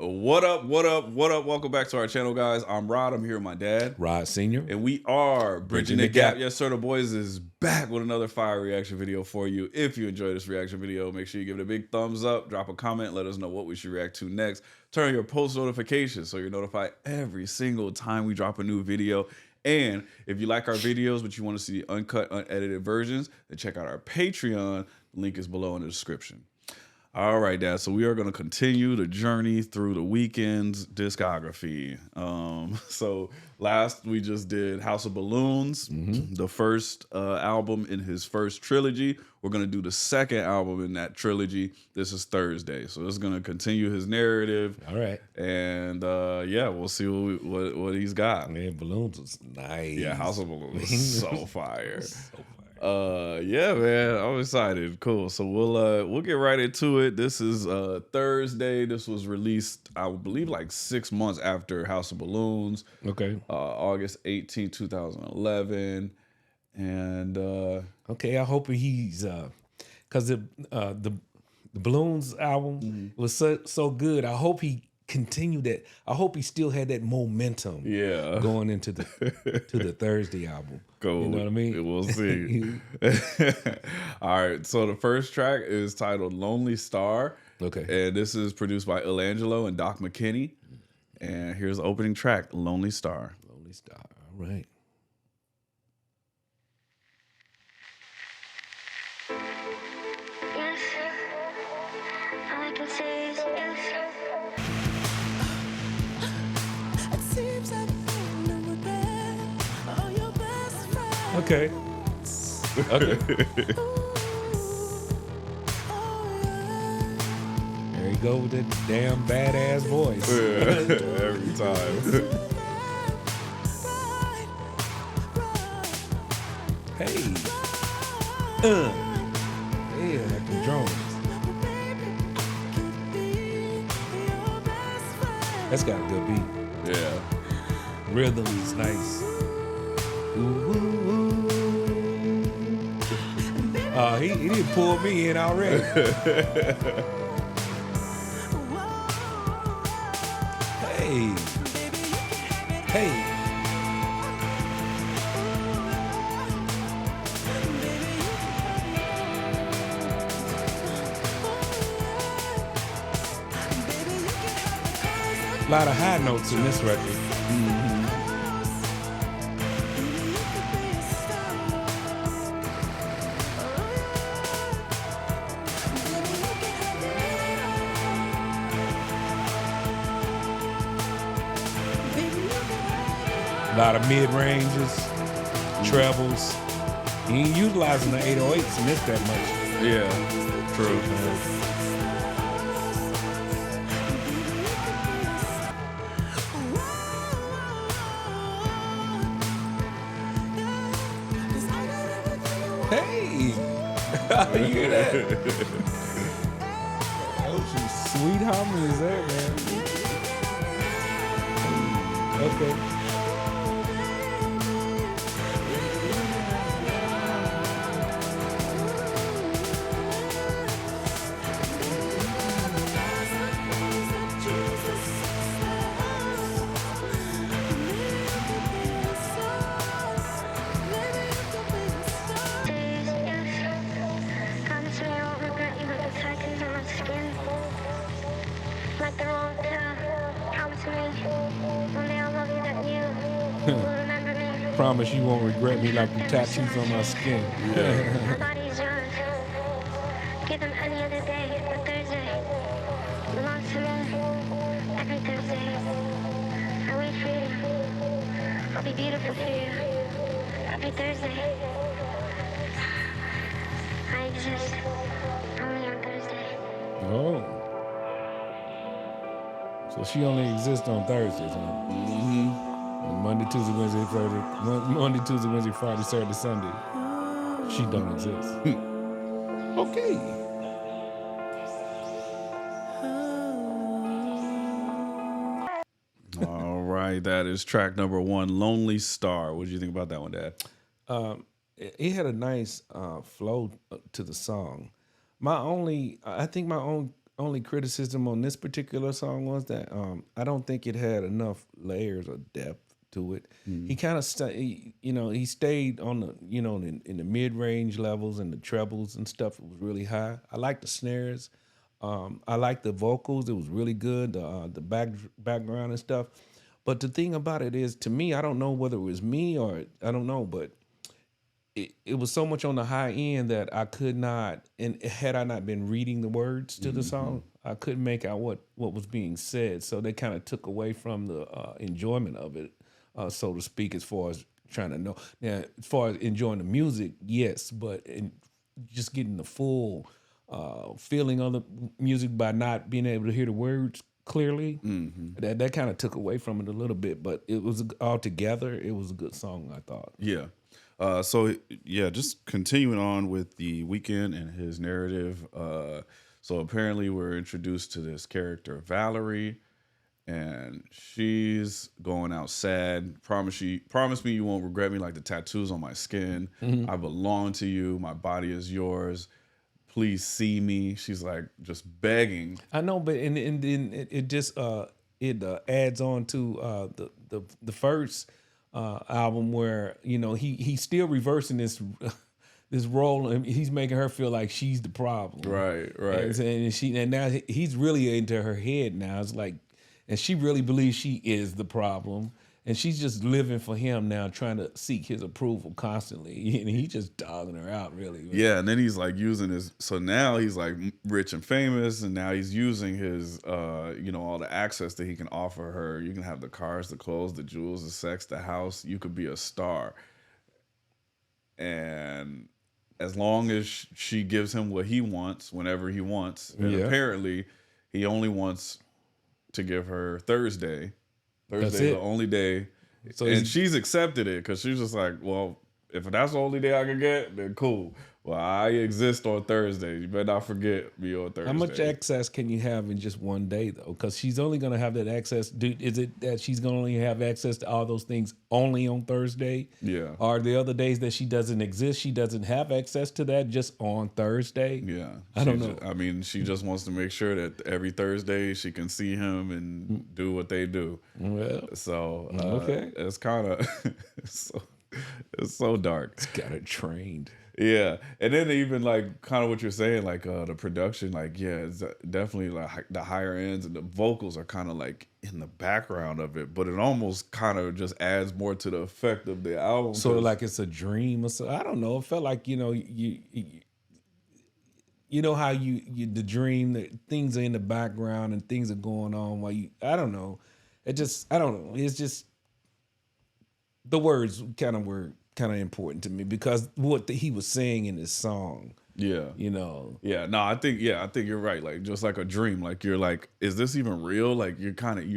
What up, what up, what up? Welcome back to our channel, guys. I'm Rod. I'm here with my dad. Rod Sr. And we are Bridging the Gap. Yes, sir. The boys is back with another fire reaction video for you. If you enjoy this reaction video, make sure you give it a big thumbs up, drop a comment, let us know what we should react to next. Turn on your post notifications so you're notified every single time we drop a new video. And if you like our videos, but you want to see uncut, unedited versions, then check out our Patreon. The link is below in the description. All right, Dad. So we are going to continue the journey through the Weeknd's discography. So last we just did House of Balloons, the first album in his first trilogy. We're going to do the second album in that trilogy. This is Thursday. So it's going to continue his narrative. All right. And yeah, we'll see what he's got. Man, Balloons was nice. Yeah, House of Balloons is so fire. Yeah, man, I'm excited. Cool. So we'll get right into it. This is Thursday. This was released, I believe, like 6 months after House of Balloons. Okay. August 18, 2011. And okay, I hope he's because the Balloons album was so good. I hope he continued that. I hope he still had that momentum. Yeah, going into the Thursday album. Cool. You know what I mean? We'll see. All right. So the first track is titled "Lonely Star." Okay. And this is produced by Ilangelo and Doc McKinney. And here's the opening track, "Lonely Star." Lonely Star. All right. Okay. Okay. There you go with that damn badass voice. Every time. Hey. Yeah, like the drums. That's got a good beat. Yeah. Rhythm is nice. He didn't pull me in already. Hey. Hey. A lot of high notes in this record. A lot of mid-ranges, trebles. He ain't utilizing the 808s in this that much. Yeah, true. Hey! You hear that? Oh, some sweet harmonies there, man. Okay. Like the wrong to promise me one day I'll love you that you will remember me. Promise you won't regret me like the tattoos on my skin. My body is yours. Give them any other day, but Thursday belongs to me. Every Thursday I wait for you. I'll be beautiful for you. Every Thursday I exist only on Thursday. Oh. So she only exists on Thursdays, huh? Monday, Tuesday, Wednesday, Friday. Monday, Tuesday, Wednesday, Friday, Saturday, Sunday. She don't exist. Okay. All right, that is track number 1, "Lonely Star." What did you think about that one, Dad? It had a nice flow to the song. I think my only criticism on this particular song was that I don't think it had enough layers or depth to it. He kind of he stayed on the in the mid range levels and the trebles and stuff. It was really high. I like the snares. I like the vocals. It was really good. The background and stuff. But the thing about it is, to me, I don't know whether it was me or I don't know, but it was so much on the high end that I could not, and had I not been reading the words to the song, I couldn't make out what was being said. So they kind of took away from the enjoyment of it, so to speak, as far as trying to know. Now, as far as enjoying the music, yes, but just getting the full feeling of the music by not being able to hear the words clearly, that kind of took away from it a little bit. But it was altogether, it was a good song, I thought. Yeah. Just continuing on with the Weeknd and his narrative. So apparently we're introduced to this character, Valerie, and she's going out sad. Promise me you won't regret me, like the tattoos on my skin. I belong to you. My body is yours. Please see me. She's like just begging. I know, but and it just adds on to the first album where he's still reversing this role, and he's making her feel like she's the problem. Right. And now he's really into her head now. It's like, and she really believes she is the problem. And she's just living for him now, trying to seek his approval constantly. And he's just dogging her out, really. Yeah, and then he's like using his. So now he's like rich and famous, and now he's using his, all the access that he can offer her. You can have the cars, the clothes, the jewels, the sex, the house. You could be a star. And as long as she gives him what he wants, whenever he wants, and apparently he only wants to give her Thursday. Thursday's the only day. So she's accepted it because she's just like, well, if that's the only day I can get, then cool. Well, I exist on Thursday. You better not forget me on Thursday. How much access can you have in just one day, though? Because she's only going to have that access. Dude, is it that she's going to only have access to all those things only on Thursday? Yeah. Are the other days that she doesn't exist, she doesn't have access to that just on Thursday? Yeah. I don't know. I mean, she just wants to make sure that every Thursday she can see him and do what they do. Well, so okay. It's kind of it's so dark. It's got her trained. Yeah, and then even like kind of what you're saying, like the production, like it's definitely like the higher ends, and the vocals are kind of like in the background of it, but it almost kind of just adds more to the effect of the album. Sort of like it's a dream or so. I don't know. It felt like you know how you the dream that things are in the background and things are going on while you. I don't know. I don't know. It's just the words kind of were kind of important to me because what he was saying in his song. Yeah. Yeah. No, I think you're right. Like just like a dream. Like you're like, is this even real? Like you're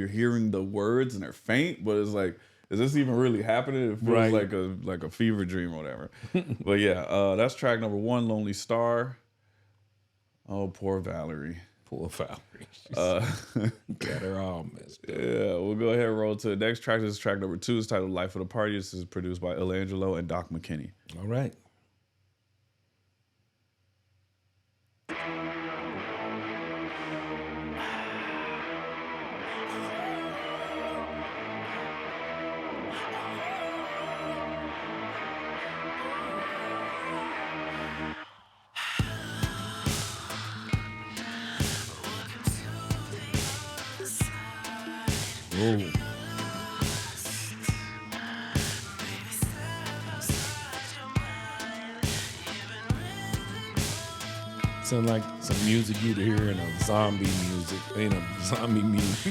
hearing the words and they're faint, but it's like, is this even really happening? It feels like a fever dream or whatever. But yeah, that's track number 1, Lonely Star. Oh, poor Valerie. Poor Valerie. Got her all messed up. Yeah, we'll go ahead and roll to the next track. This is track number 2. It's titled Life of the Party. This is produced by Ilangelo and Doc McKinney. All right. Ooh. Sound like some music you'd hear in a zombie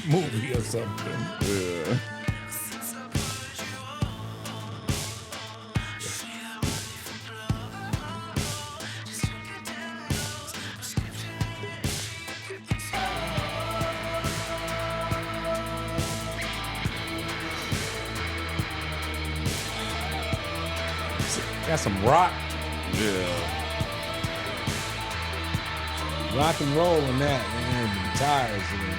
movie or something. Yeah. Got some rock. Yeah. Rock and roll in that, man. Guitars, man.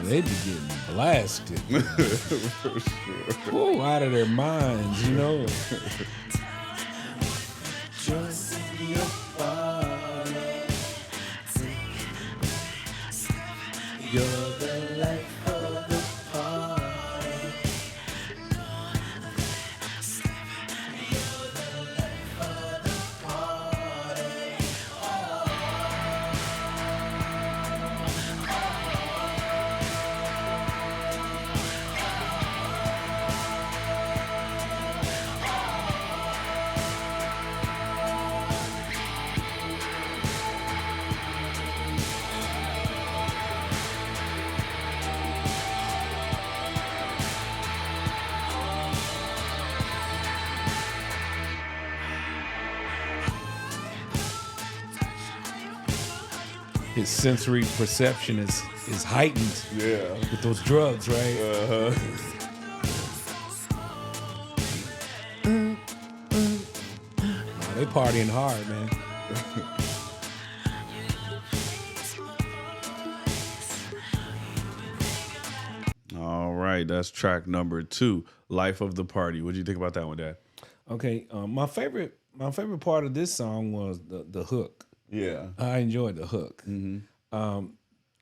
They be getting blasted. For sure. Whoa, out of their minds, you know. You're the life of the party. His sensory perception is heightened Yeah. with those drugs, right? Uh-huh. Oh, they partying hard, man. All right, that's track number 2, Life of the Party. What do you think about that one, Dad? Okay, my favorite part of this song was the hook. Yeah. I enjoyed the hook. And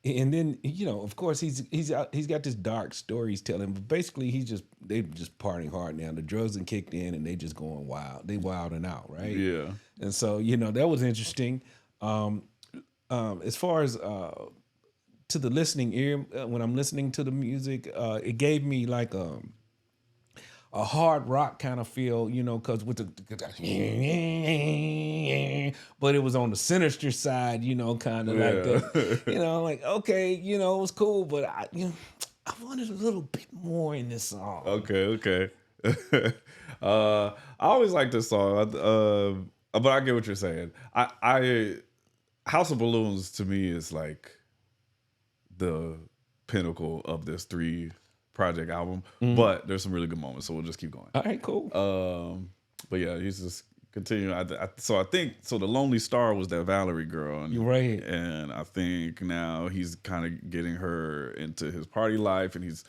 then of course he's got this dark story he's telling, but basically they just partying hard now. The drugs and kicked in and they just going wild. They wilding out, right? Yeah. And so that was interesting. As far as to the listening ear, when I'm listening to the music, it gave me like a hard rock kind of feel, because with the, but it was on the sinister side, kind of like that, like, okay, it was cool, but I wanted a little bit more in this song. Okay. I always like this song, but I get what you're saying. I House of Balloons to me is like the pinnacle of this 3-project album, but there's some really good moments, so we'll just keep going. All right, cool. But yeah, he's just continuing. So I think the Lonely Star was that Valerie girl, and, You're right. And I think now he's kind of getting her into his party life, and he's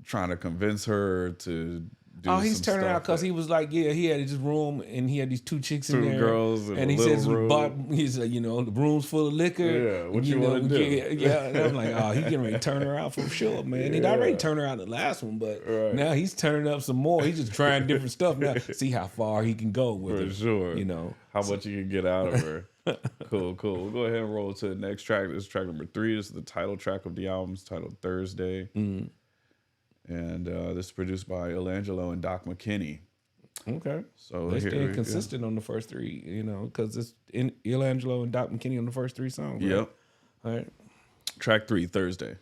trying to convince her to do. He's some turning stuff out because he was like, he had his room and he had these 2 chicks in 2 there, girls in and a he little says, room. he's like, the room's full of liquor. Yeah, what you wanna do? Yeah, and I'm like, he getting ready to turn her out for sure, man. He'd already turned her out in the last one, but now he's turning up some more. He's just trying different stuff now. See how far he can go with For her. sure. How much you can get out of her. Cool. We'll go ahead and roll to the next track. This is track number 3. This is the title track of the album. It's titled Thursday. And this is produced by Ilangelo and Doc McKinney. Okay. So they're here staying we consistent on the first 3, because it's in Ilangelo and Doc McKinney on the first 3 songs. Right? Yep. All right. Track 3, Thursday.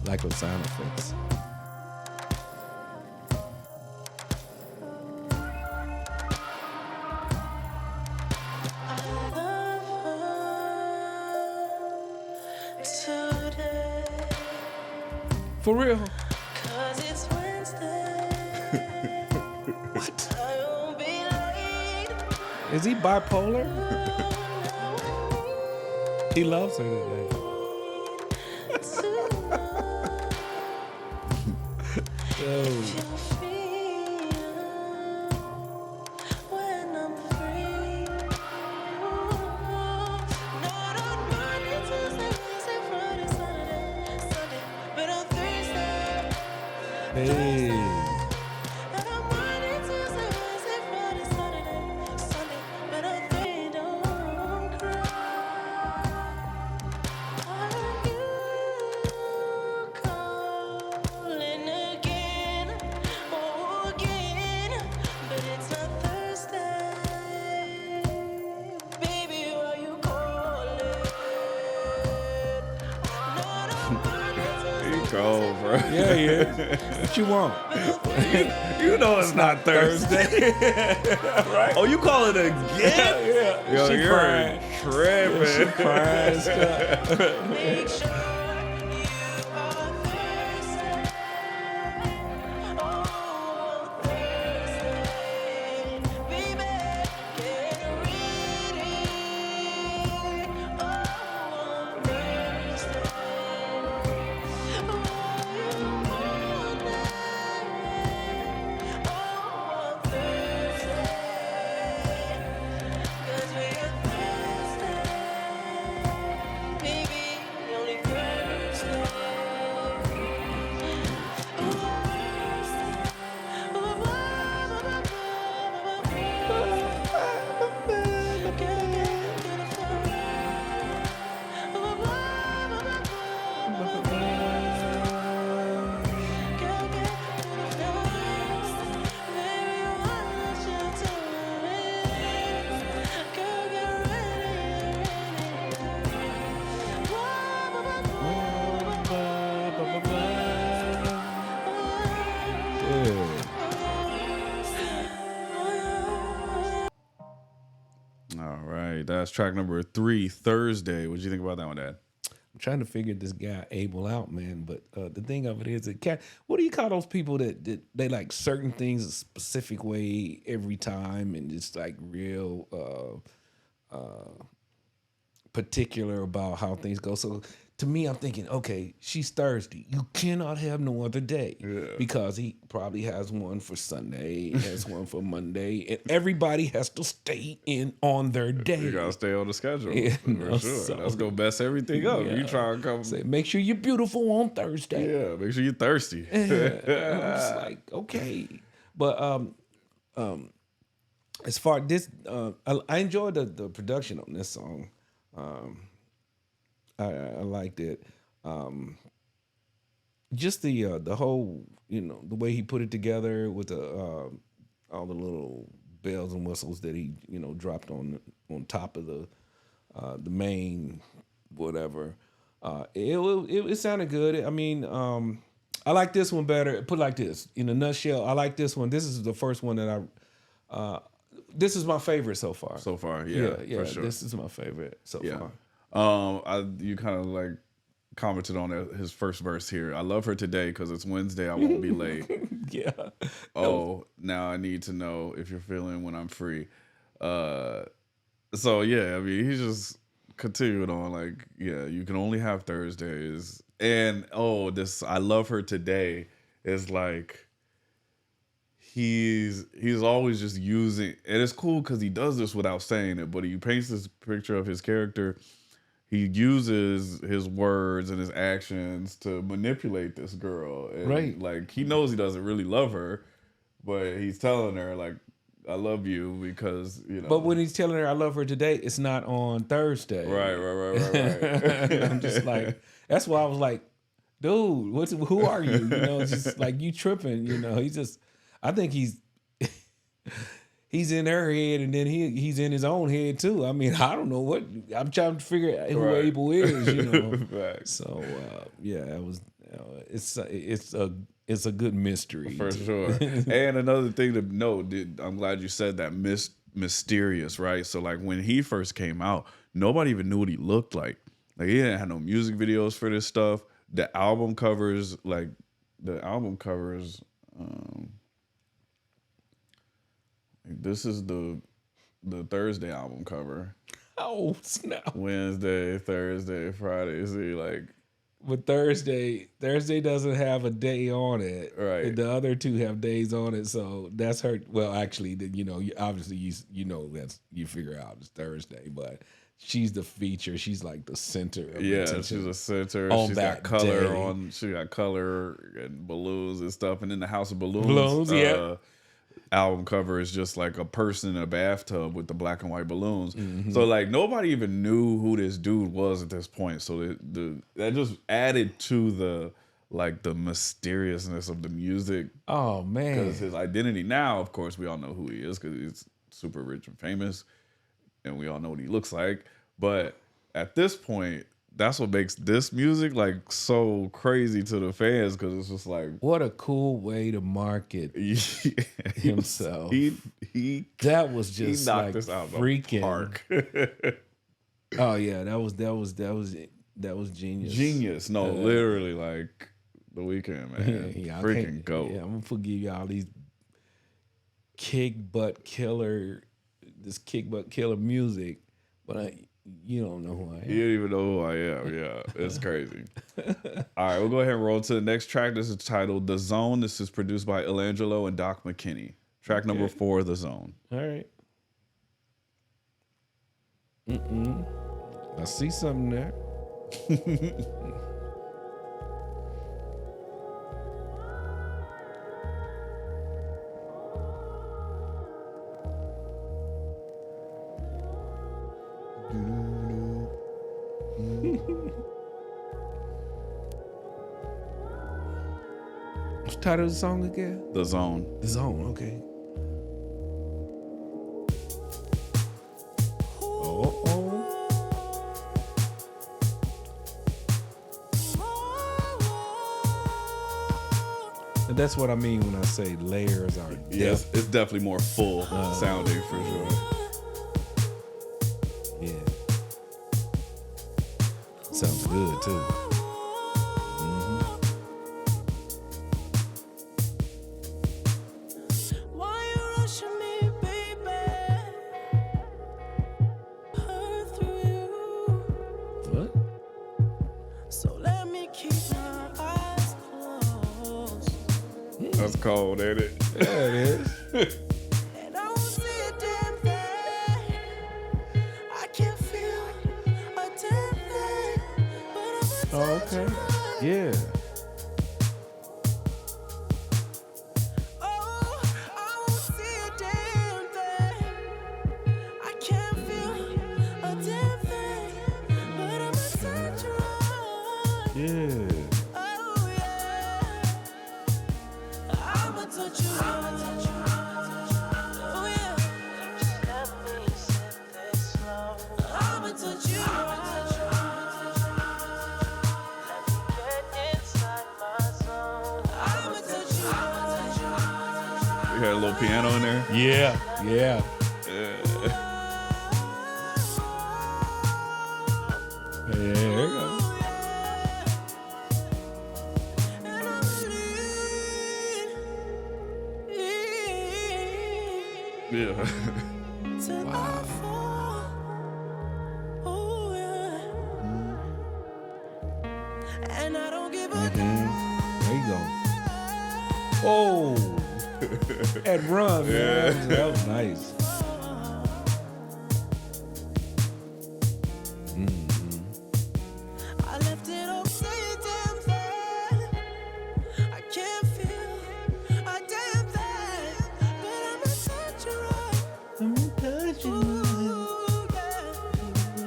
Like with sound effects. For real? What? Is he bipolar? He loves her today. Hey. Go, bro. Yeah. What you want? You know it's not Thursday. Right? Oh, you call it again? Yeah. Yo, She you're crying. tripping. She crying and stuff. All right, that's track number 3, Thursday. What do you think about that one, Dad? I'm trying to figure this guy Abel out, man. But the thing of it is, what do you call those people that they like certain things a specific way every time, and just like real particular about how things go? So to me, I'm thinking, okay, she's Thursday. You cannot have no other day because he probably has one for Sunday, has one for Monday, and everybody has to stay in on their day. You gotta stay on the schedule Yeah, for no, sure. so- That's gonna mess everything up. You try and come. Say, make sure you're beautiful on Thursday. Yeah, make sure you're thirsty. I'm just like, okay. But as far as this, I enjoyed the production on this song. I liked it. Just the whole, the way he put it together with the all the little bells and whistles that he dropped on top of the main whatever. It sounded good. I mean, I like this one better. Put it like this, in a nutshell, I like this one. This is the first one that this is my favorite so far. So far, yeah, yeah. for sure. This is my favorite so far. You kind of like commented on his first verse here. I love her today because it's Wednesday. I won't be late. Yeah. Oh, now I need to know if you're feeling when I'm free. So yeah, I mean, he's just continuing on like, yeah, you can only have Thursdays. And this I love her today is like he's always just using, and it's cool because he does this without saying it, but he paints this picture of his character. He uses his words and his actions to manipulate this girl. And right. Like, he knows he doesn't really love her, but he's telling her, like, I love you because, But when he's telling her I love her today, it's not on Thursday. Right. I'm just like, that's why I was like, dude, who are you? It's just like, you tripping, he's just, I think he's in her head, and then he's in his own head too. I mean, I don't know what I'm trying to figure out who Abel is, Right. So yeah, it was. It's a good mystery for sure. And another thing to note, I'm glad you said that, mysterious, right? So like when he first came out, nobody even knew what he looked like. Like he didn't have no music videos for this stuff. The album covers. This is the Thursday album cover. Oh snap! Wednesday, Thursday, Friday. See, like, but Thursday doesn't have a day on it. Right. The other two have days on it, so that's her. Well, actually, obviously that's you figure out it's Thursday, but she's the feature. She's like the center of attention. She's a center. On She's that got color day. on. She got color and balloons and stuff. And in the House of Balloons, album cover is just like a person in a bathtub with the black and white balloons. Mm-hmm. So like nobody even knew who this dude was at this point. So that just added to the mysteriousness of the music. Oh man, because his identity now, of course, we all know who he is because he's super rich and famous, and we all know what he looks like. But at this point, that's what makes this music like so crazy to the fans because it's just like What a cool way to market himself. He that was just knocked like this out of the freaking park. Oh yeah, that was genius. Genius. No, literally like The Weeknd, man. Yeah, Freaking goat. Yeah, I'm gonna forgive y'all these kick butt killer music, but you don't know who I am. You don't even know who I am. Yeah, it's crazy. All right, we'll go ahead and roll to the next track. This is titled The Zone. This is produced by Ilangelo and Doc McKinney. Track number 4, The Zone. All right. I see something there. What's the title of the song again? The Zone. The Zone, okay. And that's what I mean when I say layers are depth. Yes, it's definitely more full sounding for sure. Yeah. Sounds good too. What? So let me keep my eyes closed. That's cold, ain't it? Yeah, it is. And I won't see a damn thing. I can't feel a damn thing. But I'm Oh, okay. Yeah. Oh, I won't see a damn thing. I can't feel a damn thing. But I'm a touch you right. Yeah. Oh yeah. I'ma touch you right. Oh yeah. Just let me set this slow. I'ma touch you right. Let me get inside my zone. I'ma touch you right. You had a little piano in there? Yeah. Yeah. Yeah, there you go. And I believe Yeah. till I fall. Oh yeah. And I don't give a There you go. Oh, that run, man. That was nice. I left it all say a damn thing. I can't feel a damn thing. But I'ma touch you right. Ooh, yeah.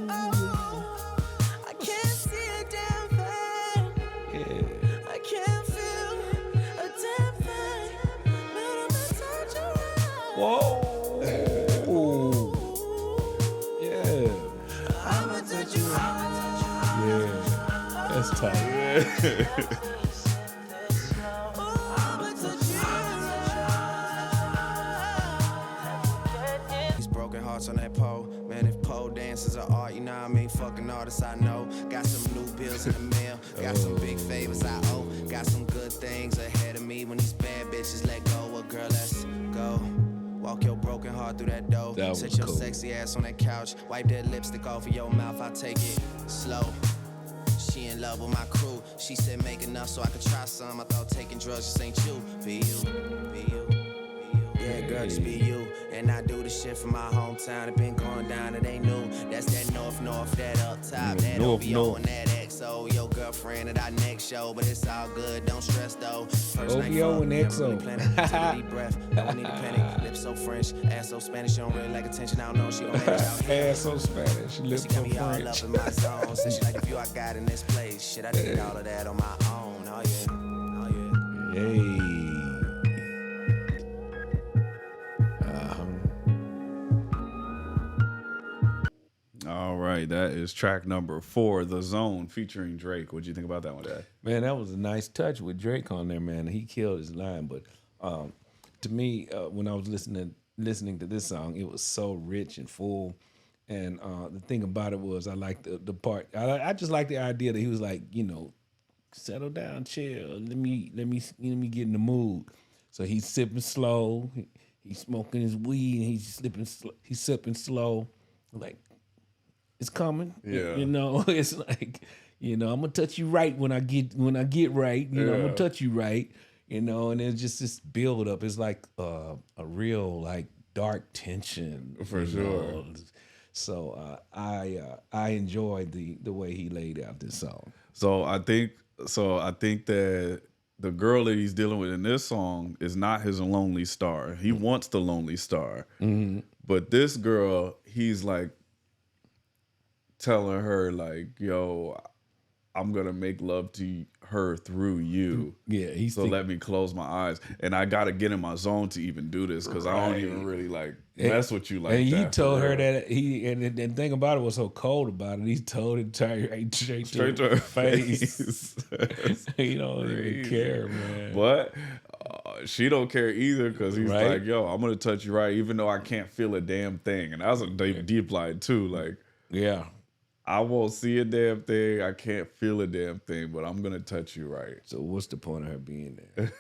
Oh, I can't see a damn thing. Yeah. I can't feel a damn thing. But I'ma touch you right. Whoa. Yeah. I'ma touch you right. Yeah. That's tight. These broken hearts on that pole. Man, if pole dances are art, you know what I mean? Fucking artists I know. Got some new bills in the mail. Got some big favors I owe. Got some good things ahead of me when these bad bitches let go. Well, girl, let's go. Walk your broken heart through that door. That Set was your cool. sexy ass on that couch. Wipe that lipstick off of your mouth. I take it slow. She in love with my crew. She said make enough so I could try some. I thought taking drugs just ain't you. Be you, be you, be you. Yeah, girl, just be you. And I do the shit from my hometown. It been going down, it ain't new. That's that north, that up top, that North, OVO north. and that XO. Your girlfriend at our next show, but it's all good. Don't stress though. First night OVO fuck, and never XO. really planned it. Take a deep breath. Don't need a panic. Lips so French, ass so Spanish. She don't really like attention. I don't know if she gon' manage out here. Ass so Spanish. She Lips got so me all up French. in my zone. Said she like the view I got in this place. Shit, I did all of that on my own. Oh yeah, oh yeah. Yay. All right. right, that is track number 4, The Zone, featuring Drake. What'd you think about that one, Dad? Man, that was a nice touch with Drake on there, man. He killed his line. But to me, when I was listening to this song, it was so rich and full. And the thing about it was, I like the part. I just like the idea that he was like, settle down, chill. Let me get in the mood. So he's sipping slow. He's smoking his weed and he's sipping slow. Like, it's coming. Yeah. It's like, I'm gonna touch you right when I get right. I'm gonna touch you right. And it's just this build up. It's like a real like dark tension. For sure. So I enjoyed the way he laid out this song. So I think that the girl that he's dealing with in this song is not his lonely star. He wants the lonely star. Mm-hmm. But this girl, he's like telling her like, yo, I'm going to make love to her through you. Yeah. So let me close my eyes. And I got to get in my zone to even do this because I don't even really like mess with you like and that. And he told her real. that and the thing about it was so cold about it. He told it straight to her face. He don't even care, man. But she don't care either because he's Right. like, yo, I'm going to touch you right even though I can't feel a damn thing. And that was a deep line too. Like, Yeah. I won't see a damn thing. I can't feel a damn thing, but I'm going to touch you right. So what's the point of her being there?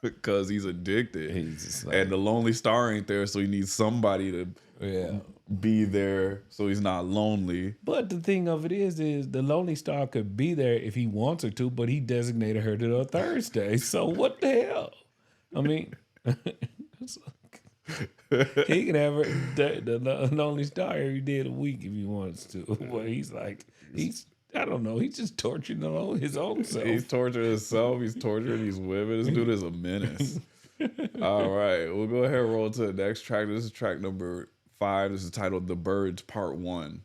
Because he's addicted. He's just like, And the lonely star ain't there, so he needs somebody to be there so he's not lonely. But the thing of it is the lonely star could be there if he wants her to, but he designated her to the Thursday. So what the hell? I mean, he can have her the lonely star every day of the week if he wants to. But I don't know. He's just torturing his own self. He's torturing himself. He's torturing these women. This dude is a menace. All right. We'll go ahead and roll to the next track. This is track number 5. This is titled The Birds Part 1.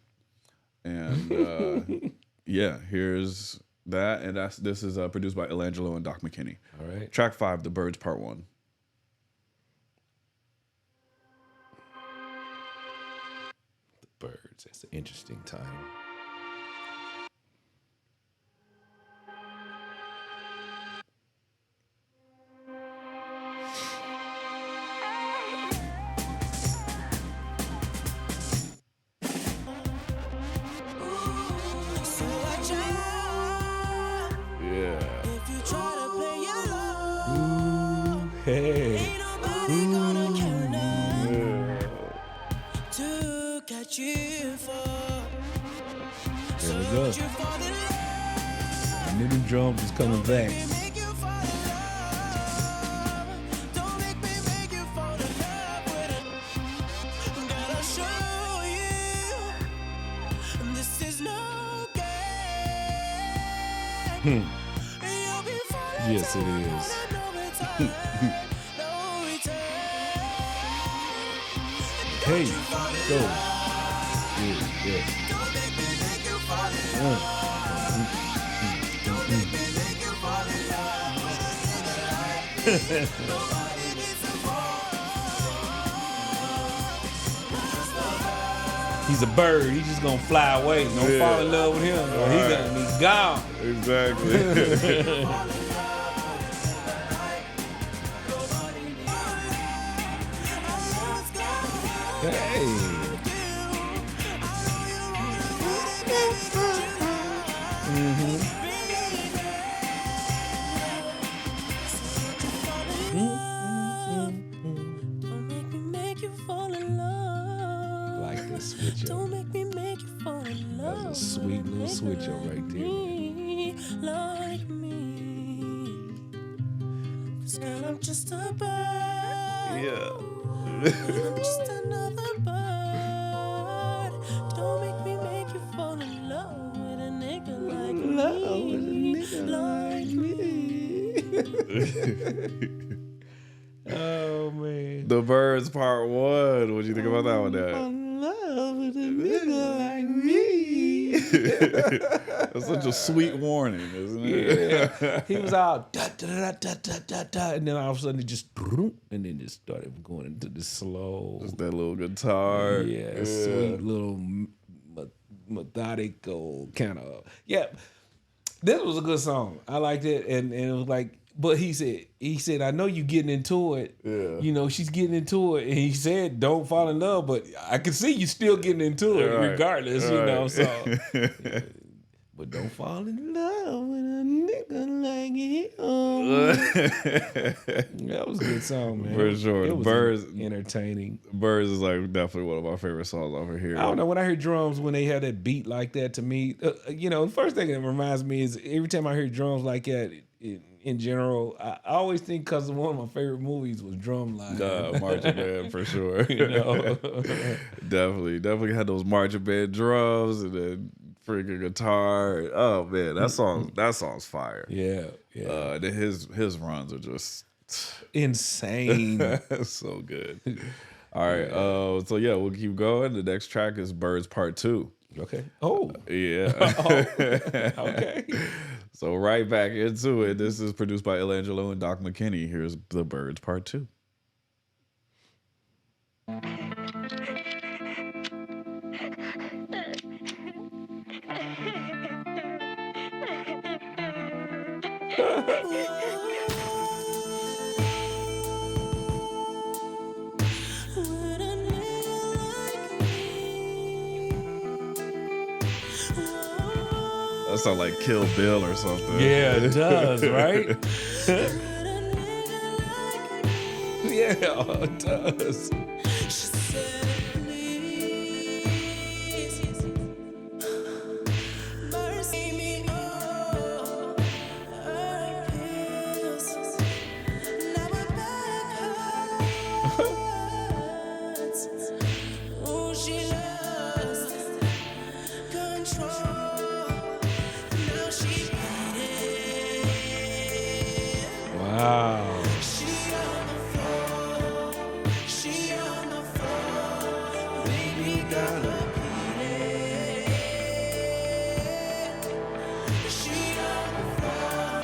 And here's that. And this is produced by Elangelo and Doc McKinney. All right. Track 5, The Birds Part 1. The Birds. That's an interesting time. So watch out Yeah. if you try to play your love. Hey. Ain't nobody gonna care enough to catch you for. There we go. You fall in love, I knew them drums was coming back. make you fall in love. Don't make me make you fall in love with it. Gotta show you this is no game. You'll be falling Yes, it is. no return. Hey, go. Yeah. Don't make me make you fall in love. Don't make me make you fall in love with a nigga like me. Nobody needs to fall. He's a bird. He's just gonna fly away. Don't Yeah. fall in love with him, or he's gonna be gone. Exactly. Hey. Don't make me make you fall in love. Like this switch up. Don't make me make you fall in love. That's a sweet little switch up right there. Me, like me. 'Cause girl, I'm just a bird. Yeah. I'm just another bird. Don't make me make you fall in love with a nigga like me. Oh man. The Birds Part 1. What'd you think about that one, Dad? In love with a nigga like me. That's such a sweet warning, isn't it? Yeah. He was all da da da da da da da, and then all of a sudden it just and then it started going into the slow. Just that little guitar. Yeah, sweet little methodical kind of. Yeah, this was a good song. I liked it, and it was like. But he said, I know you getting into it. Yeah. You know, she's getting into it. And he said, don't fall in love, but I can see you still getting into it Right. regardless, Right. you know. So but don't fall in love with a nigga like him. That was a good song, man. For sure. It The was Birds- entertaining. Birds is like definitely one of my favorite songs over here. I don't know, when I hear drums, when they have that beat like that, to me, you know, the first thing that reminds me is every time I hear drums like that, in general, I always think because one of my favorite movies was Drumline. Marching band for sure. You know? definitely had those marching band drums and then freaking guitar. Oh man, that song's fire. Yeah. Then his runs are just Insane. so good. All right, so yeah, we'll keep going. The next track is Birds Part 2. Okay. Oh. Yeah. Okay. So right back into it. This is produced by Illangelo and Doc McKinney. Here's The Birds Part 2. With a nigga like me. That sounds like Kill Bill or something. Yeah, it does, right? With a nigga like me. Yeah, it does. She said, please, mercy me, oh, her pills. Now my back hurts. Ooh, she lost control. Now she beating. Wow. She on the floor, she on the floor, baby got her beating. She on the floor.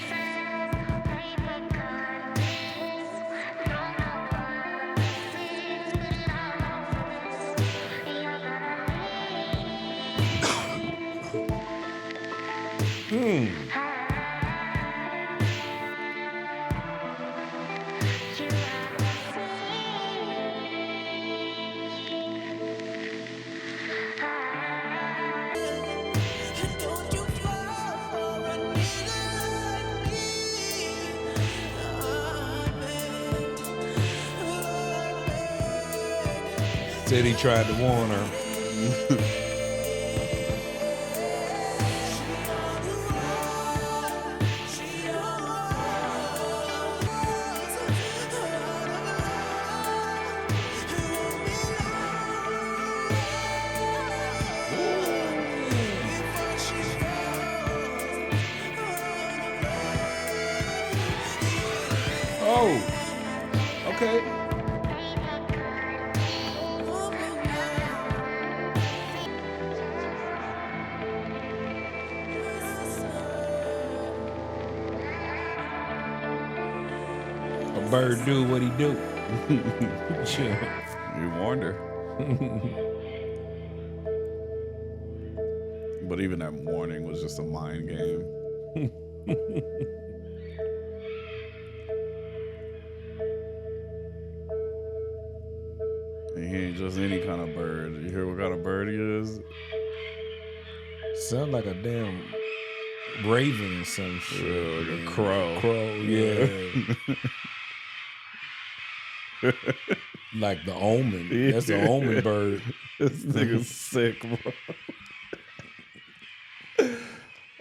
Don't you fall for a nigga like me? I Said he tried to warn her. Oh, okay. A bird do what he do. Sure. You warned her. But even that warning was just a mind game. And he ain't just any kind of bird. You hear what kind of bird he is? Sound like a damn raven or some shit. Yeah, like a man. crow. Crow, yeah. Like the omen. That's the omen bird. This nigga's sick, bro.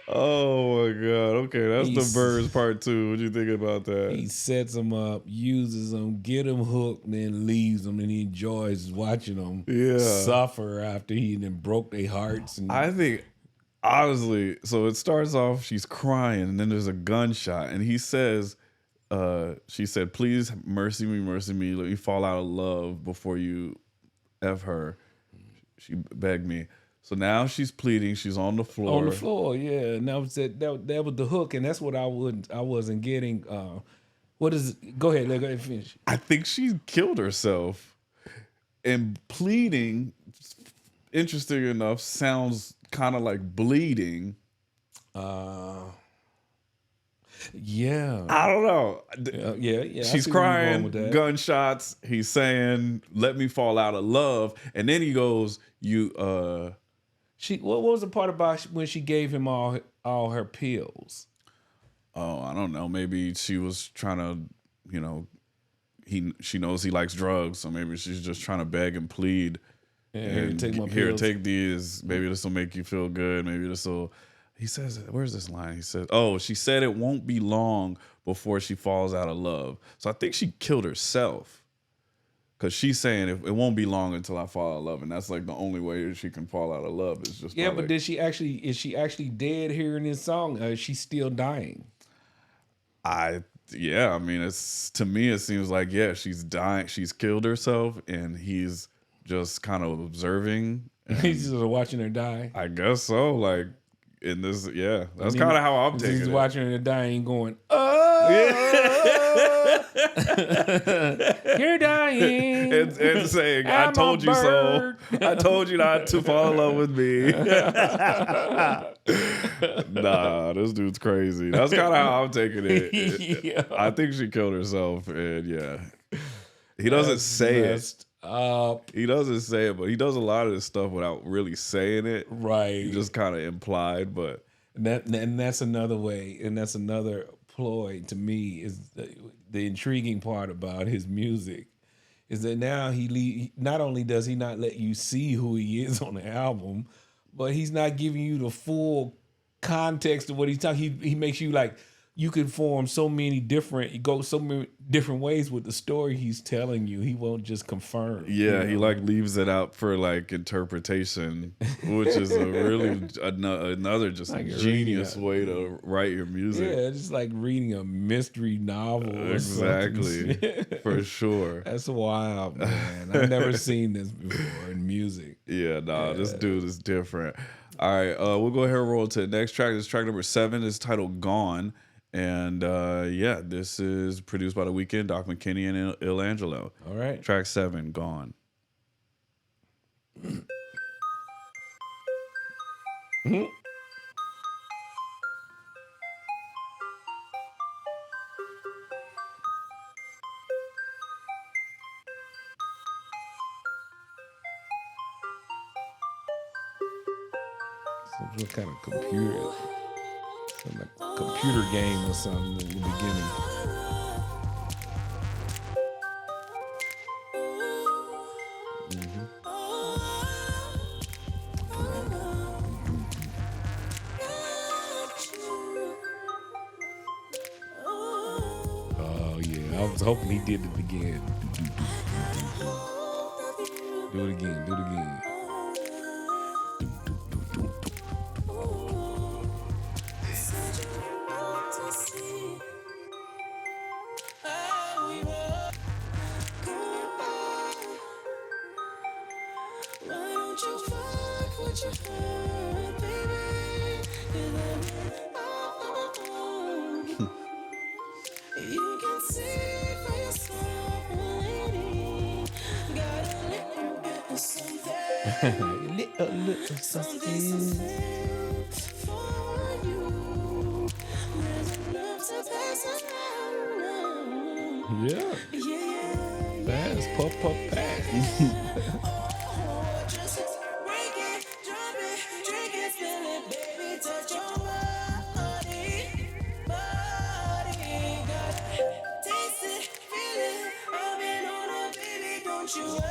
Oh my god. Okay, that's He's- the Birds Part 2. What you think about that? He sets them up, uses them, get them hooked, then leaves them, and he enjoys watching them suffer after he then broke their hearts. And I think, honestly, so it starts off, she's crying, and then there's a gunshot, and he says, she said, please mercy me, let me fall out of love before you F her. She begged me. So now she's pleading, she's on the floor. on the floor, yeah. And that was the hook, and that's what I wasn't getting. What is it? Go ahead, let finish. I think she killed herself. And pleading interesting enough, sounds kind of like bleeding. Yeah. I don't know. Yeah. I She's see where you're going with crying, that. gunshots. He's saying, "Let me fall out of love," and then he goes, "You." What was the part about when she gave him all her pills? Oh, I don't know. Maybe she was trying to, she knows he likes drugs, so maybe she's just trying to beg and plead. And take my here, pills. take these. Maybe this will make you feel good. Maybe this will. He says, where's this line? He says, "Oh, she said it won't be long before she falls out of love." So I think she killed herself because she's saying it won't be long until I fall out of love, and that's like the only way that she can fall out of love is just. Yeah, by, but like, is she actually dead here in this song? Or is she still dying? I mean, it's to me it seems like she's dying. She's killed herself, and he's just kind of observing. He's just watching her die. I guess so. Like in this, that's kind of how I'm taking He's it. watching her die and going, "Oh, you're dying," and saying, "I I'm told a you so. bird." I told you not to fall in love with me." Nah, this dude's crazy. That's kind of how I'm taking it. Yeah. I think she killed herself, and he doesn't say it. Messed up. He doesn't say it, but he does a lot of this stuff without really saying it. Right. He just kind of implied, but And that's another way, and that's another ploy to me is the intriguing part about his music is that now not only does he not let you see who he is on the album, but he's not giving you the full context of what he's talking. He makes you like you can form so many different ways with the story he's telling you. He won't just confirm. he like leaves it out for like interpretation, which is a really another just Like genius reading way to write your music. Yeah, it's just like reading a mystery novel. Or Exactly, something. for sure. That's wild, man. I've never seen this before in music. This dude is different. All right, we'll go ahead and roll to the next track. This is track number 7. It's titled "Gone." And this is produced by The Weeknd, Doc McKinney, and Il Angelo. All right. Track 7, Gone. Some kind of computer game or something in the beginning. Oh yeah, I was hoping he did it again. Do it again. Do it again. You can see for yourself, lady. Got a little something. Little something. For you. There's enough to pass around. Yeah. Yeah. Fast, puff, fast. Just break it, drop it, drink it, spill it, baby, touch your body. Gotta taste it, feel it. I've been on it, baby, don't you worry.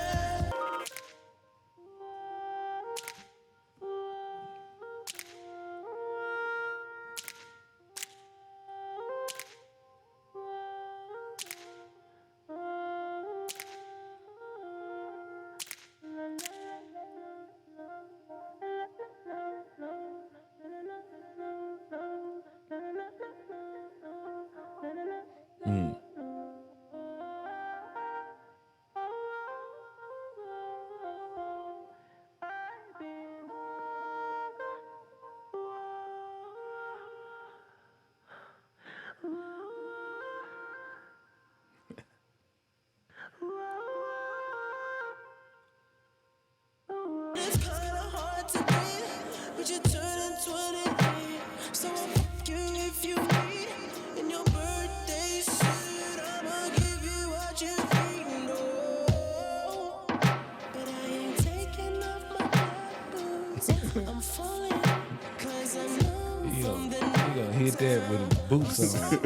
did that with his boots on.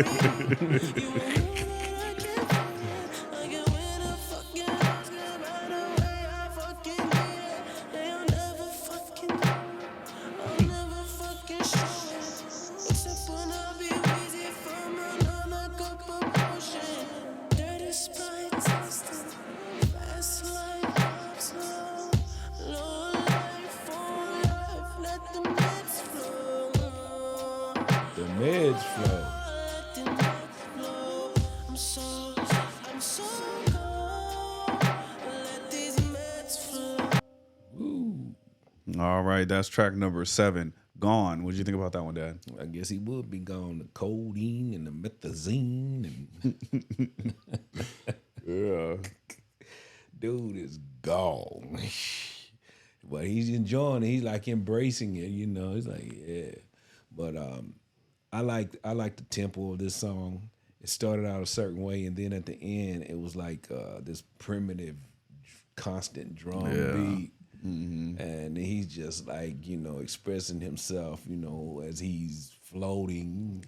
The meds flow. Ooh. All right, that's track number 7, Gone. What did you think about that one, Dad? I guess he would be gone. The codeine and the methazine and Yeah. dude is gone. But he's enjoying it. He's like embracing it, you know. He's like, yeah. But I like the tempo of this song. It started out a certain way, and then at the end, it was like this primitive, constant drum beat. Mm-hmm. And he's just like, you know, expressing himself, you know, as he's floating.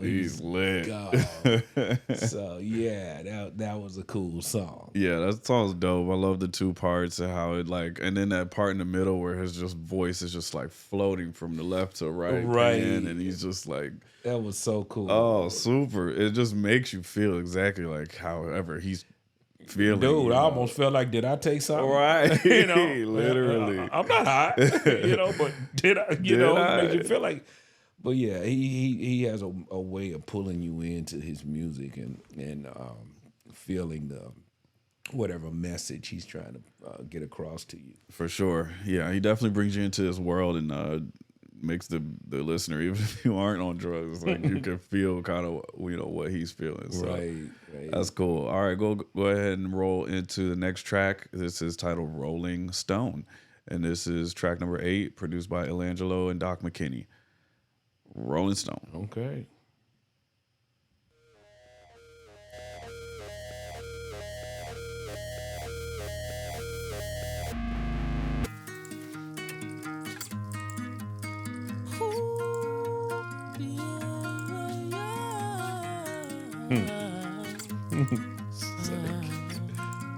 He's lit. So yeah, that was a cool song. Yeah, that song's dope. I love the 2 parts and how it like, and then that part in the middle where his just voice is just like floating from the left to right, and he's just like, that was so cool. Oh, super! It just makes you feel exactly like however he's feeling. Dude, I almost felt like, did I take something? Right, you know, literally. I'm not high, you know, but did I? You know, it makes you feel like. But yeah, he has a way of pulling you into his music and feeling the whatever message he's trying to get across to you. For sure, yeah, he definitely brings you into his world and makes the listener, even if you aren't on drugs, like you can feel kind of what he's feeling. So right. That's cool. All right, go ahead and roll into the next track. This is titled "Rolling Stone," and this is track number 8, produced by Elangelo and Doc McKinney. Rolling Stone. Okay.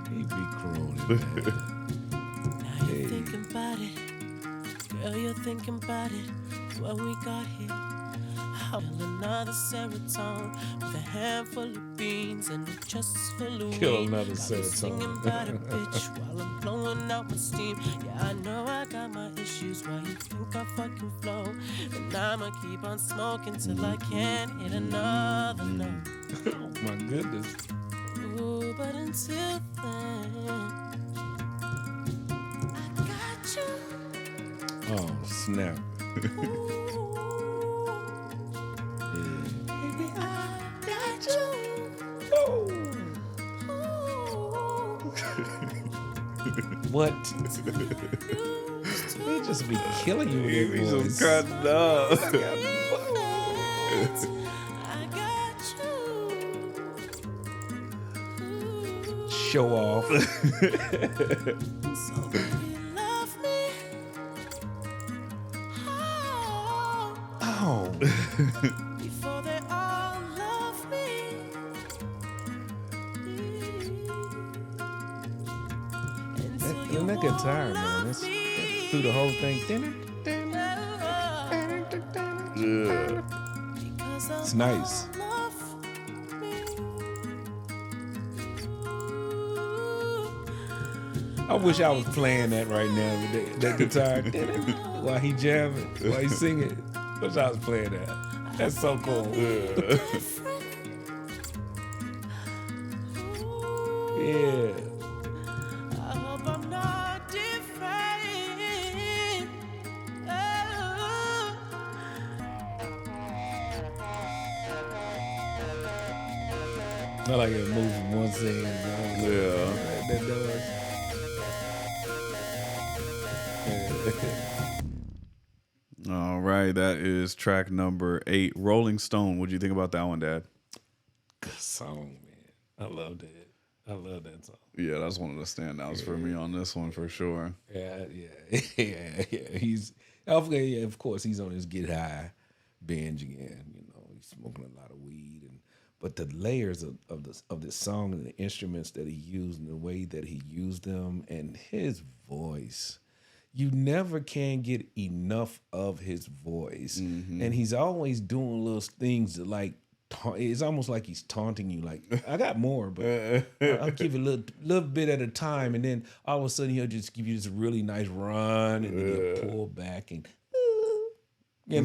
He be crooning, man. Now you're thinking about it, girl, you're thinking about it. What we got here, I'll kill another serotonin with a handful of beans and a chest full of Kill weed. another Got me serotonin. singing about a bitch while I'm blowing out my steam. Yeah, I know I got my issues. Why you think I fucking flow? And I'ma keep on smoking till I can't hit another note. Oh my goodness. Ooh, but until then, I got you. Oh snap. Baby, I got you. What? He just be killing you with He that voice. just cutting up. I got you. Show off. So baby, love me. Oh. Before they all love me. And that guitar, man. It's through the whole thing. Yeah. It's nice. I wish I was playing that right now with that guitar while he jamming, while he singing. Wish I was playing that. That's so cool. Yeah. I hope I'm not different. Oh. I like it move from one scene. Yeah. That does. All right, that is track number 8, Rolling Stone. What do you think about that one, Dad? Good song, man. I loved it. I love that song. Yeah, that's one of the standouts for me on this one for sure. Yeah. He's of course he's on his get high binge again. He's smoking a lot of weed, but the layers of this song and the instruments that he used and the way that he used them and his voice. You never can get enough of his voice, and he's always doing little things that like. It's almost like he's taunting you. Like, I got more, but I'll give you a little bit at a time, and then all of a sudden he'll just give you this really nice run, and then he'll pull back and. He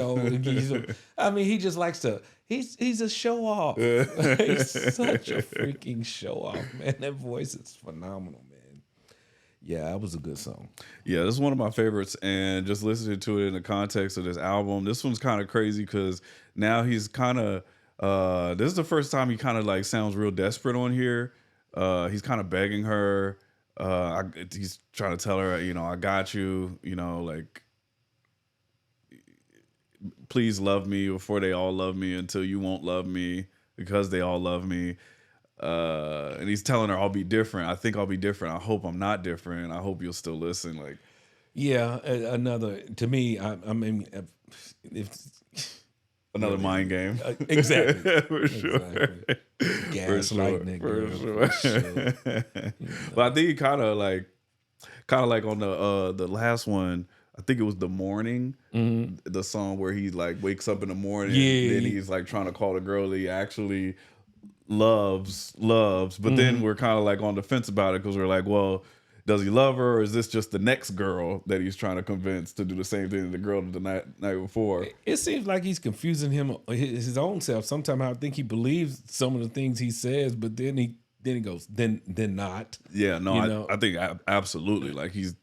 just likes to. He's a show off. He's such a freaking show off, man. That voice is phenomenal, man. Yeah, that was a good song. Yeah, this is one of my favorites, and just listening to it in the context of this album, this one's kind of crazy because now he's kind of. This is the first time he kind of like sounds real desperate on here. He's kind of begging her. He's trying to tell her, I got you. Like. Please love me before they all love me until you won't love me because they all love me. And he's telling her, I'll be different. I think I'll be different. I hope I'm not different. I hope you'll still listen. Like, yeah, to me, I mean, another mind game. Exactly. For sure. Exactly. Gaslight nigga. For sure. But I think he kind of like on the last one, I think it was The Morning, the song where he like wakes up in the morning and then he's like trying to call the girl that he actually loves. But then we're kind of like on the fence about it because we're like, well, does he love her or is this just the next girl that he's trying to convince to do the same thing to the girl the night before? It seems like he's confusing his own self. Sometimes I think he believes some of the things he says, but then he goes, then not. Yeah, no, I think absolutely. Like he's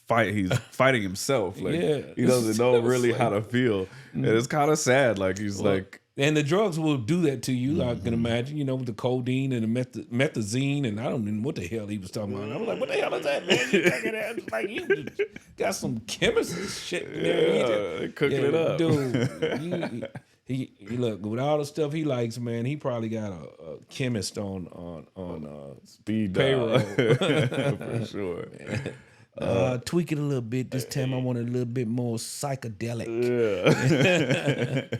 fighting himself. Like he doesn't know really how to feel, and it's kind of sad. Like he's like, and the drugs will do that to you. I can imagine, with the codeine and the methazine, and I don't know what the hell he was talking about. I was like, what the hell is that, man? You taking that? Like you just got some chemist shit in there. Cooking it up, dude. He look, with all the stuff he likes, man. He probably got a chemist on speed payroll for sure. Tweak it a little bit. This time I want it a little bit more psychedelic. Yeah.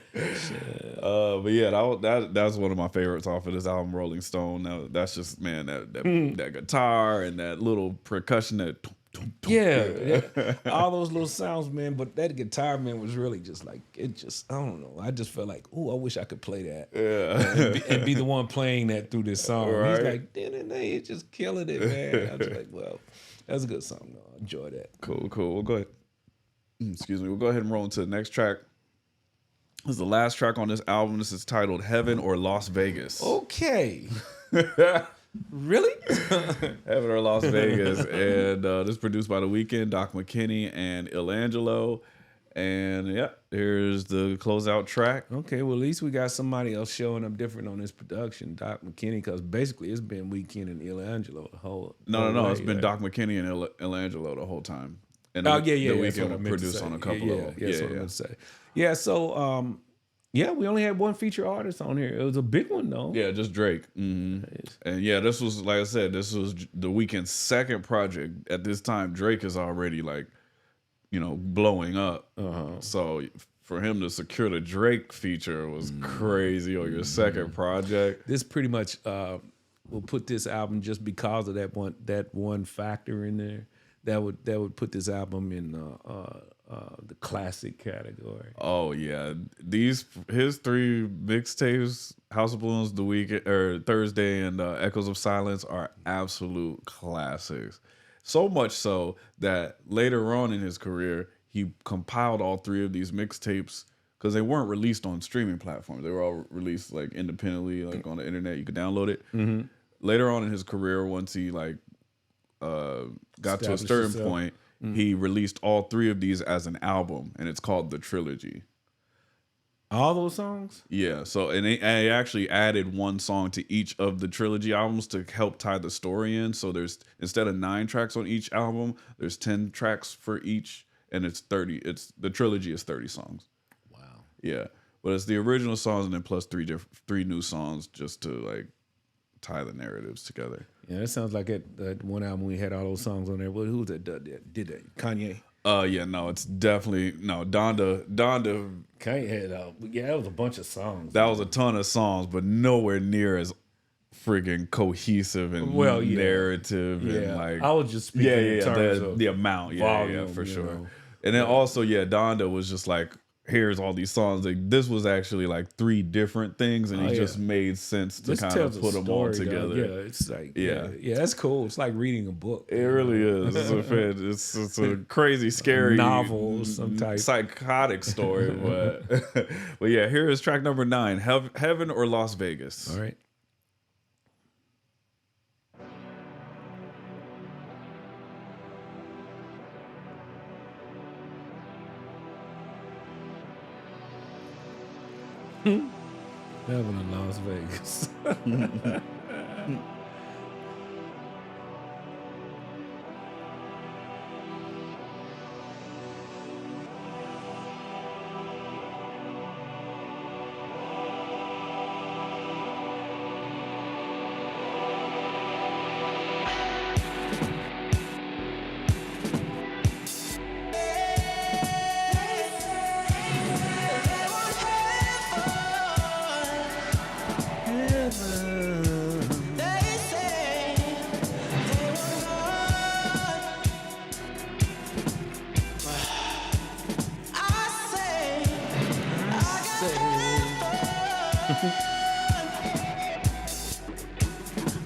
But yeah, that's one of my favorites off of this album, Rolling Stone. That's just, man, that guitar and that little percussion that. Yeah, all those little sounds, man. But that guitar, man, was really just like I don't know. I just felt like, I wish I could play that. Yeah, and be the one playing that through this song. Right. He's like, he's just killing it, man. I was like, well, that's a good song, though. I enjoy that. Cool. We'll go ahead. Excuse me. We'll go ahead and roll into the next track. This is the last track on this album. This is titled "Heaven or Las Vegas." Okay. Really? Heaven or Las Vegas. And this is produced by The Weeknd, Doc McKinney, and Il Angelo. And yeah, here's the closeout track. Okay, well, at least we got somebody else showing up different on this production, Doc McKinney, because basically it's been Weeknd and Il Angelo the whole No. way, It's been Doc McKinney and Il Angelo the whole time. And The The Weeknd will produce on a couple of them. That's what I meant to say. Yeah, so we only had one feature artist on here. It was a big one though. Yeah, just Drake. And yeah, this was, like I said, this was The Weeknd's second project. At this time, Drake is already like, blowing up. So for him to secure the Drake feature was crazy on your second project. This pretty much will put this album, just because of that one factor in there, that would put this album in the classic category. Oh yeah, his three mixtapes, House of Balloons, The Weeknd, or Thursday, and Echoes of Silence, are absolute classics. So much so that later on in his career, he compiled all three of these mixtapes because they weren't released on streaming platforms. They were all released like independently, like on the internet. You could download it. Later on in his career, once he got to a certain point, he released all three of these as an album, and it's called The Trilogy. All those songs? Yeah. So, and they actually added one song to each of the trilogy albums to help tie the story in. So there's, instead of 9 tracks on each album, there's 10 tracks for each, and it's 30. The trilogy is 30 songs. Wow. Yeah. But it's the original songs and then plus three new songs just to like tie the narratives together. Yeah, it sounds like that one album we had all those songs on there. Who was that did that? Kanye. Yeah, no, it's definitely no. Donda. Kanye had that was a bunch of songs. That was a ton of songs, but nowhere near as friggin' cohesive and Well, yeah. narrative and Yeah, like I was just speaking in terms the, of the amount, volume, for you sure. know. And then also, Donda was just like, here's all these songs. Like this was actually like 3 different things, and it just made sense to This kind tells of a put them all story, though. together. Yeah, it's like Yeah. yeah, that's cool. It's like reading a book. It really is. It's a crazy, scary novel, some type. psychotic story, but but yeah, here is track number 9, Heaven or Las Vegas. All right. Heaven in Las Vegas.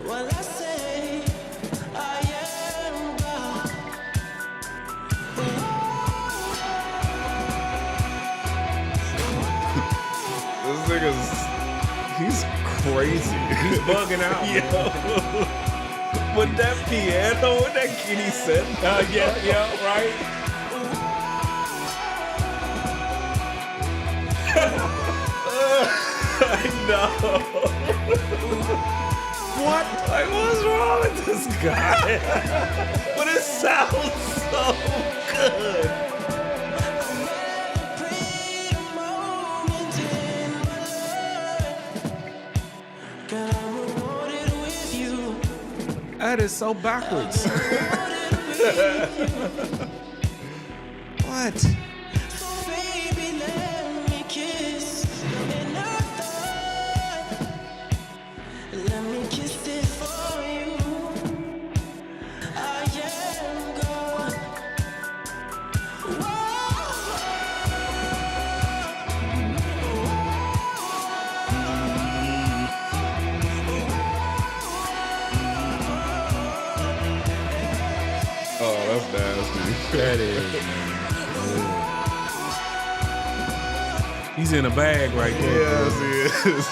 Well, I say I am God. This nigga's he's crazy. He's bugging out. With that piano and that kitty set. Yeah, right. I know. What? Like, what's wrong with this guy? But it sounds so good. That is so backwards. What? Oh, that's nasty. That is, man. He's in a bag right there. Yes, he is.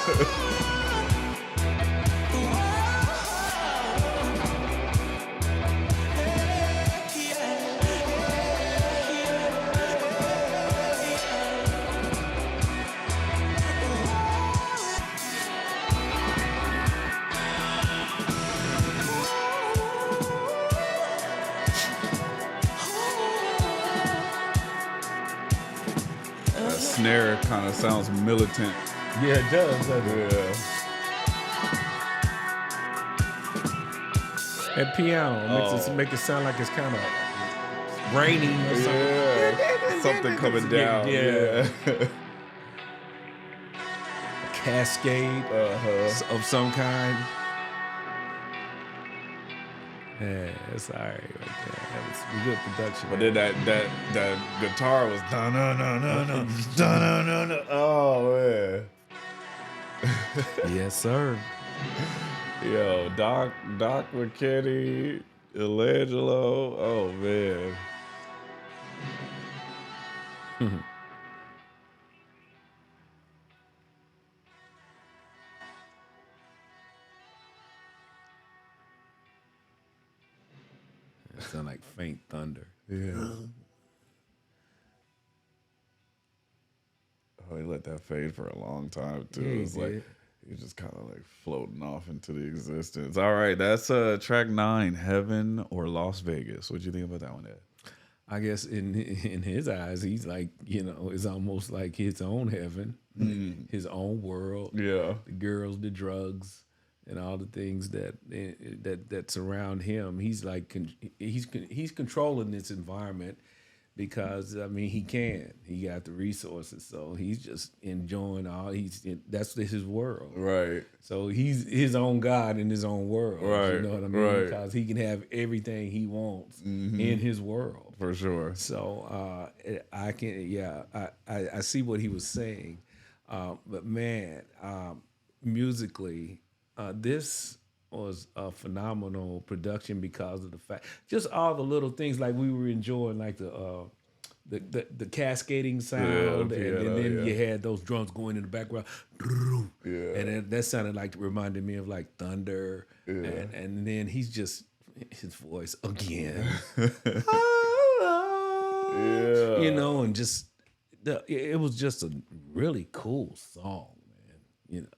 That snare kind of sounds militant. Yeah, it does. Yeah. That piano makes it make it sound like it's kind of raining or something. Yeah. Something coming down. Yeah. Yeah. A cascade of some kind. Yeah, that's all right right there. That was good production. But then that guitar was dun dun dun dun dun dun dun dun. Oh man. Yes, sir. Yo, Doc McKinney, Elangelo. Oh man. It sound like faint thunder. Yeah. Oh, he let that fade for a long time too. Yeah, he It's like did. he's just kind of like floating off into the existence. All right, that's track 9, Heaven or Las Vegas. What'd you think about that one, Ed? I guess in his eyes, he's like, it's almost like his own heaven, his own world. Yeah. The girls, the drugs, and all the things that surround him. He's like he's controlling this environment because I mean he can. He got the resources, so he's just enjoying that's his world. Right. So he's his own God in his own world. Right, You know what I mean? right. Because he can have everything he wants in his world. For sure. So I can, yeah, I see what he was saying, but man, musically, this was a phenomenal production because of the fact, just all the little things like we were enjoying, like the cascading sound, piano, and then yeah. you had those drums going in the background, and that sounded like reminded me of like thunder, and then he's just his voice again. Yeah. You know, and just it was just a really cool song, man. You know,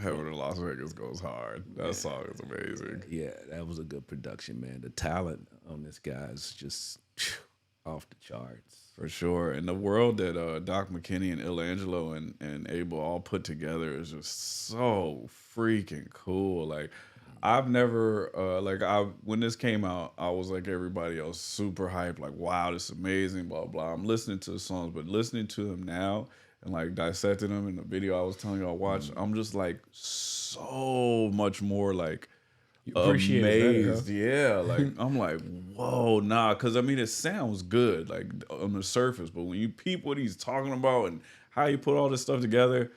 Heaven in Las Vegas goes hard. That song is amazing. yeah, that was a good production, man. The talent on this guy is just off the charts. For sure. And the world that Doc McKinney and Il Angelo and Abel all put together is just so freaking cool. Like, I've never, when this came out, I was like everybody else, super hyped, like, wow, this is amazing, blah, blah. I'm listening to the songs, but listening to them now and like dissecting them in the video I was telling you I watched, I'm just like so much more like appreciate it better, amazed. Yeah, like I'm like, whoa, nah, because I mean it sounds good like on the surface, but when you peep what he's talking about and how he put all this stuff together,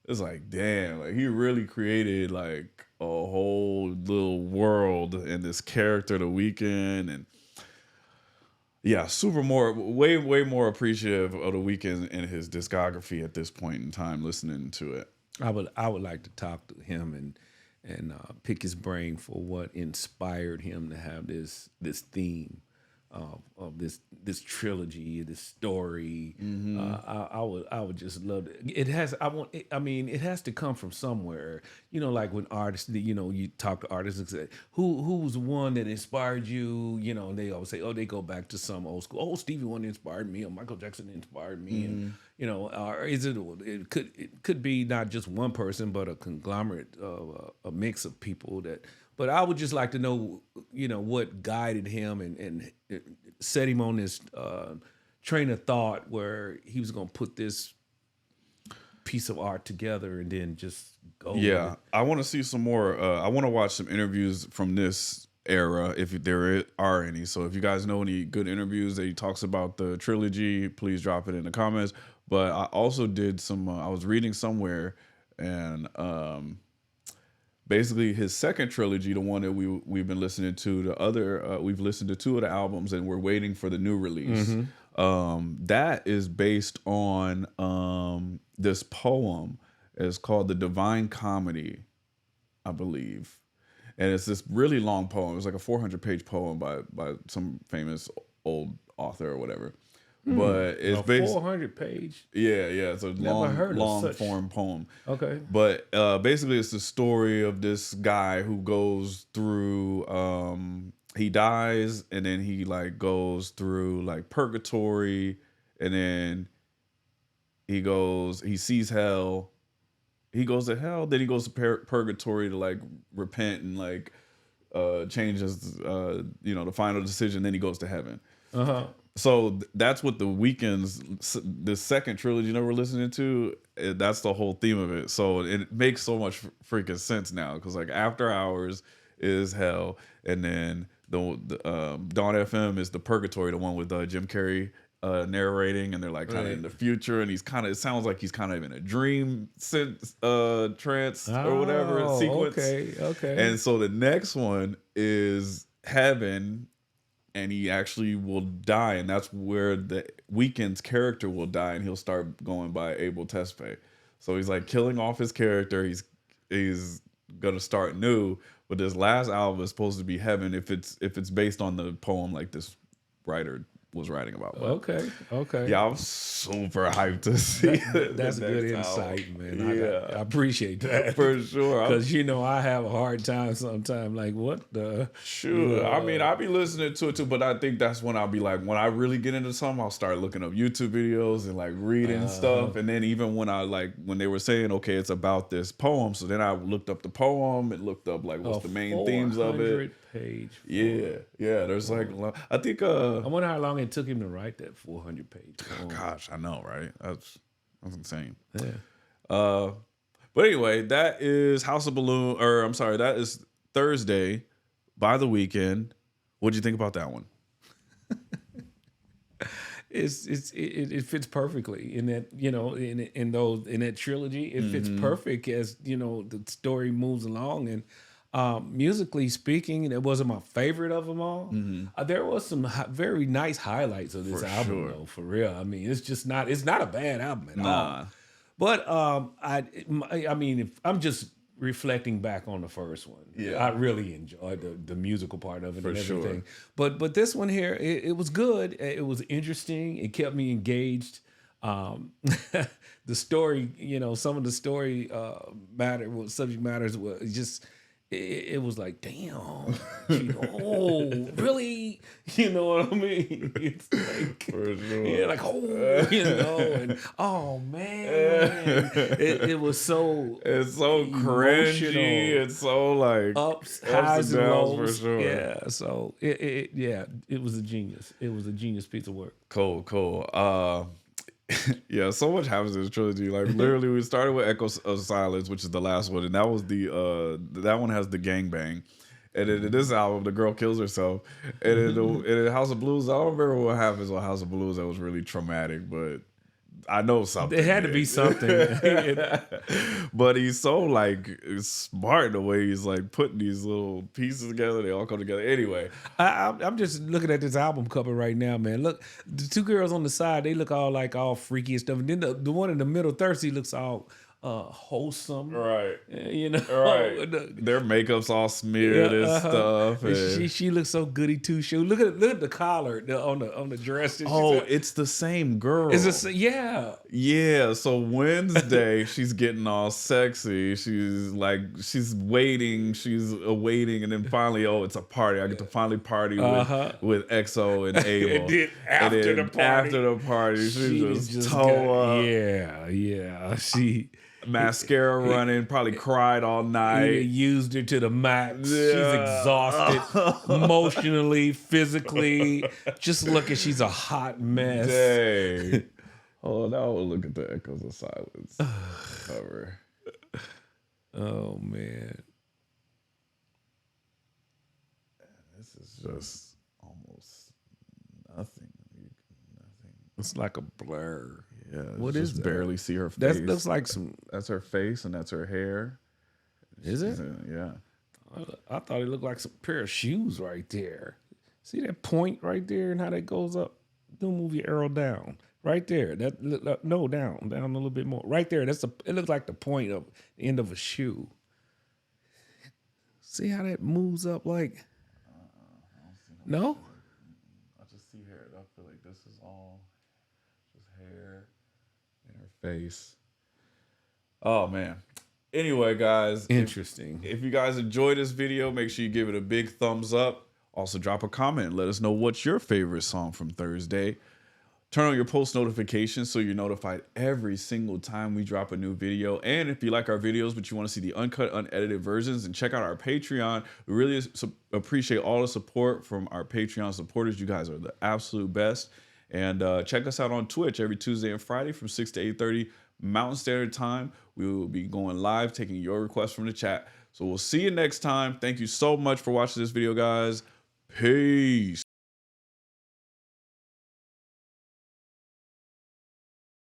it's like, damn, like he really created like a whole little world and this character, The Weeknd, and yeah, way more appreciative of The Weeknd and his discography at this point in time, listening to it. I would like to talk to him and pick his brain for what inspired him to have this theme of this trilogy, this story. I would just love it. It has it has to come from somewhere. You know, like when artists, you know, you talk to artists and say, who's one that inspired you? You know, and they always say, oh, they go back to some old school. Oh, Stevie Wonder inspired me, or Michael Jackson inspired me, and you know, or it could be not just one person, but a conglomerate, a mix of people that. But I would just like to know, you know, what guided him and set him on this train of thought where he was going to put this piece of art together and then just go. Yeah, I want to see some more. I want to watch some interviews from this era, if there are any. So if you guys know any good interviews that he talks about the trilogy, please drop it in the comments. But I also did some. I was reading somewhere, and basically his second trilogy, the one that we've been listening to, the other we've listened to 2 of the albums and we're waiting for the new release. That is based on this poem. It's called The Divine Comedy, I believe, and it's this really long poem. It's like a 400-page poem by some famous old author or whatever. But it's based 400-page. Yeah, it's a long form poem. Okay. But basically it's the story of this guy who goes through he dies and then he like goes through like purgatory, and then he sees hell. He goes to hell, then he goes to purgatory to like repent and like change his you know, the final decision, then he goes to heaven. So that's what The Weeknd's this second trilogy that we're listening to, that's the whole theme of it. So it makes so much freaking sense now, because like After Hours is hell, and then the Dawn FM is the purgatory, the one with Jim Carrey narrating, and they're like kind of in the future, and it sounds like he's kind of in a dream trance or whatever sequence. Okay. And so the next one is heaven, and he actually will die, and that's where the Weeknd's character will die, and he'll start going by Abel Tesfaye. So he's like killing off his character. He's gonna start new, but this last album is supposed to be heaven if it's based on the poem like this writer was writing about. But Okay. yeah, I'm super hyped to see That's a good insight, man. I appreciate that. For sure. Because, you know, I have a hard time sometimes, like, what the? Sure. I mean, I'll be listening to it too, but I think that's when I'll be like, when I really get into something, I'll start looking up YouTube videos and like reading stuff. And then even when they were saying, okay, it's about this poem, so then I looked up the poem and looked up like what's the main themes of it. 400-page. Yeah. There's like, I think. I wonder how long long it took him to write that 400-page poem. Gosh, I know, right? That's insane. Yeah. But anyway, that is House of Balloon, or I'm sorry, that is Thursday by The Weeknd. What'd you think about that one? It fits perfectly in that, you know, in that trilogy. It fits perfect as, you know, the story moves along. And musically speaking, it wasn't my favorite of them all. There was some very nice highlights of this album, though, for real. I mean, it's not a bad album at all. But I mean, if I'm just reflecting back on the first one, I really enjoyed the musical part of it and everything. But this one here, it was good. It was interesting. It kept me engaged. The story, you know, some of the story subject matters was just. It was like, damn, really? You know what I mean? It's like, For sure. yeah, like, you know, and oh man, it was so. It's so cringy. It's so like Ups, highs, and lows. for sure. Yeah, so it was a genius. It was a genius piece of work. Cool. Yeah, so much happens in this trilogy. Like literally, we started with Echoes of Silence, which is the last one, and that was that one has the gangbang. And then in this album, the girl kills herself. And in House of Blues, I don't remember what happens on House of Blues that was really traumatic, but I know something. It had to be something. But he's so like smart the way he's like putting these little pieces together. They all come together. Anyway, I'm just looking at this album cover right now, man. Look, the two girls on the side, they look all freaky and stuff. And then the one in the middle, Thirsty, looks all wholesome. right. You know? Right. Their makeup's all smeared and stuff. And She looks so goody two shoes. Look at the collar on the dress. it's the same girl. Yeah. Yeah, so Wednesday she's getting all sexy. She's waiting, she's awaiting, and then finally, it's a party. I get to finally party with EXO and Abel. And then after the party, she just toe up. Yeah. She mascara running, probably cried all night. Used her to the max. She's exhausted emotionally, physically. Just look she's a hot mess. Dang. Oh, now we'll look at the Echoes of Silence cover. Oh man. This is just almost nothing. It's like a blur. Yeah, What just is that? barely see her face. That looks like some. That's her face and that's her hair. Is it? Yeah. I thought it looked like some pair of shoes right there. See that point right there and how that goes up? Don't move your arrow down. Right there. No, down a little bit more. Right there. It looks like the point of the end of a shoe. See how that moves up like? No. I just see hair. I feel like this is all just hair and her face. Oh man. Anyway, guys, Interesting. If you guys enjoyed this video, make sure you give it a big thumbs up. Also, drop a comment and let us know what's your favorite song from Thursday. Turn on your post notifications so you're notified every single time we drop a new video. And if you like our videos, but you want to see the uncut, unedited versions, and check out our Patreon. We really appreciate all the support from our Patreon supporters. You guys are the absolute best. And check us out on Twitch every Tuesday and Friday from 6 to 8:30 Mountain Standard Time. We will be going live, taking your requests from the chat. So we'll see you next time. Thank you so much for watching this video, guys. Peace.